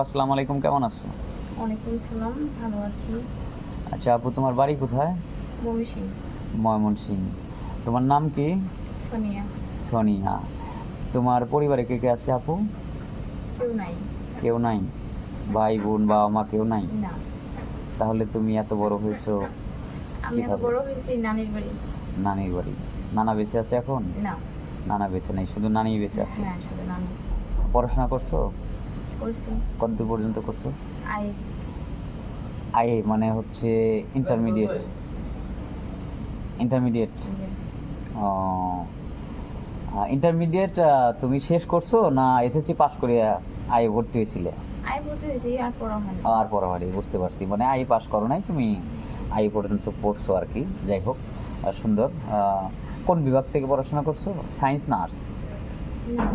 আসসালামু আলাইকুম, কেমন আছো? ওয়ালাইকুম সালাম, ভালো আছি। আচ্ছা আপু, তোমার বাড়ি কোথায়? ময়মনসিংহ। ময়মনসিংহ। তোমার নাম কি? সোনিয়া। সোনিয়া। তোমার পরিবারে কে কে আছে আপু? কেউ নাই। কেউ নাই? ভাই বোন বাবা মা কেউ নাই? না। তাহলে তুমি এত বড় হয়েছো আমি এত কিভাবে? বড় হয়েছি নানির বাড়ি। নানির বাড়ি। নানা বেঁচে আছে এখন? না। নানা বেঁচে নেই, শুধু নানি বেঁচে আছে। হ্যাঁ, শুধু নানি। পড়াশোনা করছো? করছি। কতদূর পর্যন্ত করছো? আই। আই মানে হচ্ছে ইন্টারমিডিয়েট? ইন্টারমিডিয়েট। যে, ইন্টারমিডিয়েট তুমি শেষ করছো না এসএসসি পাস করে আই ভর্তি হয়েছিলে? আই ভর্তি হয়েছি, আর পড়া হয়নি। আর পড়াবাড়ি বুঝতে পারছি, মানে আই পাস করো নাই তুমি, আই পর্যন্ত পড়ছো আর কি। যাই হোক, সুন্দর। কোন বিভাগ থেকে পড়াশোনা করছো? সায়েন্স না আর্টস? না।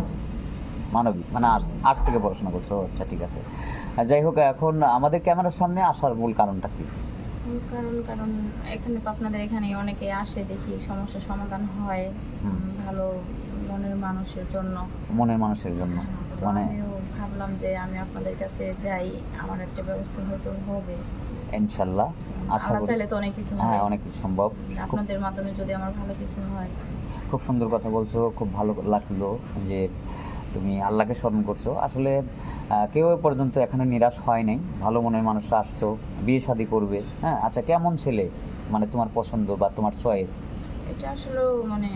মানবিক, মানে আর্টস। আর্টস থেকে পড়াশোনা করছো, আচ্ছা ঠিক আছে। যাই হোক, এখন আমাদের ক্যামেরার সামনে আসার মূল কারণটা কি? কারণ কারণ এখানে তো আপনাদের এখানে অনেকে আসে, দেখি সমস্যার সমাধান হয়। ভালো মনের মানুষের জন্য। মনের মানুষের জন্য, তো মানে আমিও ভাবলাম যে আমি আপনাদের কাছে যাই, আমার একটা ব্যবস্থা হয়তো হবে। ইনশাল্লাহ আশা আল্লাহ করি। চাইলে তো অনেক কিছু হ্যাঁ, হয়। অনেক কিছু সম্ভব। খুব আপনাদের মাধ্যমে যদি আমার ভালো কিছু হয়। খুব সুন্দর কথা বলছো, খুব ভালো লাগলো যে তুমি আল্লাহকে স্মরণ করছো। আসলে কেউ এ পর্যন্ত এখানে নিরাশ হয় নাই, ভালো মনের মানুষরা আসছো, বিয়ে শাদী করবে। হ্যাঁ, আচ্ছা কেমন ছেলে মানে তোমার পছন্দ বা তোমার চয়েস? এটা আসলে মানে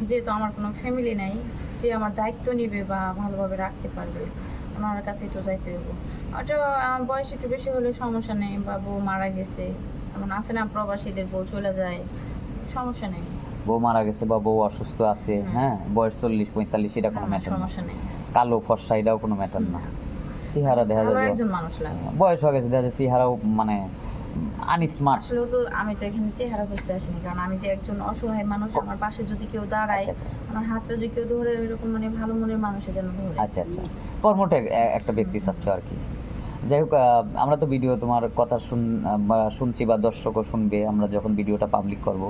যেহেতু আমার কোনো ফ্যামিলি নাই, যে আমার দায়িত্ব নিবে বা ভালোভাবে রাখতে পারবে, ওনার কাছে একটু যাইতে হইব। ওটা বয়স একটু বেশি হলে সমস্যা নেই, বা বউ মারা গেছে, এমন আছে না প্রবাসীদের বউ চলে যায়, সমস্যা নেই। বউ মারা গেছে বা বউ অসুস্থ আছে, হ্যাঁ, বয়স 40-45, এটা না, কোনো না, ম্যাটার না। সমস্যা নেই। কালো ফর্সা এটাও কোনো ম্যাটার না। না, চেহারা দেখা ভালো যাবে, একজন মানুষ লাগে। বয়স হয়ে গেছে দেখা যাচ্ছে চেহারাও মানে আনস্মার্ট। আসলেও তো আমি তো এখানে চেহারা খুঁজতে আসিনি, কারণ আমি যে একজন অসহায় মানুষ, আমার পাশে যদি কেউ দাঁড়ায়, আচ্ছা আচ্ছা আমার হাতটা যদি কেউ ধরে, এরকম মানে ভালো মনের মানুষের যেন ধরে। আচ্ছা আচ্ছা, কর্মটা একটা ব্যক্তি চাচ্ছ আর কি। যাই হোক, আমরা তো ভিডিও তোমার কথা বা শুনছি বা দর্শকও শুনবে, আমরা যখন ভিডিওটা পাবলিক করব,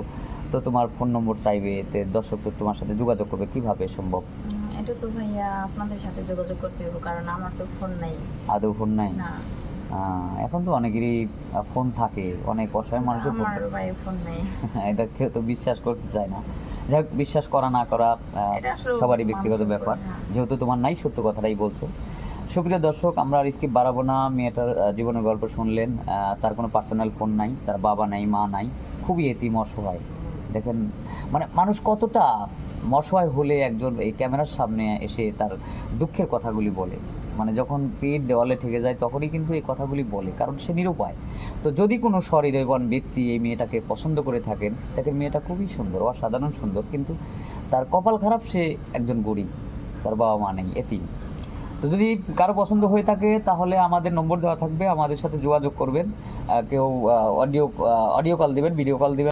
তো তোমার ফোন নম্বর চাইবে, এতে দর্শক তো তোমার সাথে যোগাযোগ করবে, কিভাবে সম্ভব? এটা তো ভাইয়া আপনাদের সাথে যোগাযোগ করতে হবে, কারণ আমার তো ফোন নাই। আদৌ ফোন নাই? না। এখন তো অনেকেরই ফোন থাকে, অনেক অসহায় মানুষের ফোন আমার থাকে। ভাই ফোন নেই। এটা কেউ তো বিশ্বাস করতে চায় না। যাই হোক, বিশ্বাস করা না করা এটা আসলে সবারই ব্যক্তিগত মানুষের উপর, ব্যাপার। হ্যাঁ। যেহেতু তোমার নাই, সত্য কথাটাই বলছো। সুপ্রিয় দর্শক, আমরা আর স্কিপ বাড়াবো না। মেয়েটার জীবনের গল্প শুনলেন। তার কোনো পার্সোনাল ফোন নাই, তার বাবা নাই, মা নাই, খুবই এতিম, অসহায়। দেখেন, মানে মানুষ কতটা অসহায় হলে একজন এই ক্যামেরার সামনে এসে তার দুঃখের কথাগুলি বলে। মানে যখন পেট দেওয়ালে ঠেকে যায় তখনই কিন্তু এই কথাগুলি বলে, কারণ সে নিরুপায়। তো যদি কোনো সহৃদয়বান ব্যক্তি এই মেয়েটাকে পছন্দ করে থাকেন, দেখেন মেয়েটা খুবই সুন্দর, অসাধারণ সুন্দর, কিন্তু তার কপাল খারাপ, সে একজন গরিব, তার বাবা মা নেই, এতিম। তো যদি কারো পছন্দ হয়ে থাকে তাহলে আমাদের নম্বর দেওয়া থাকবে, আমাদের সাথে যোগাযোগ করবেন। কেউ অডিও কল দিবেন, ভিডিও কল দিবেন।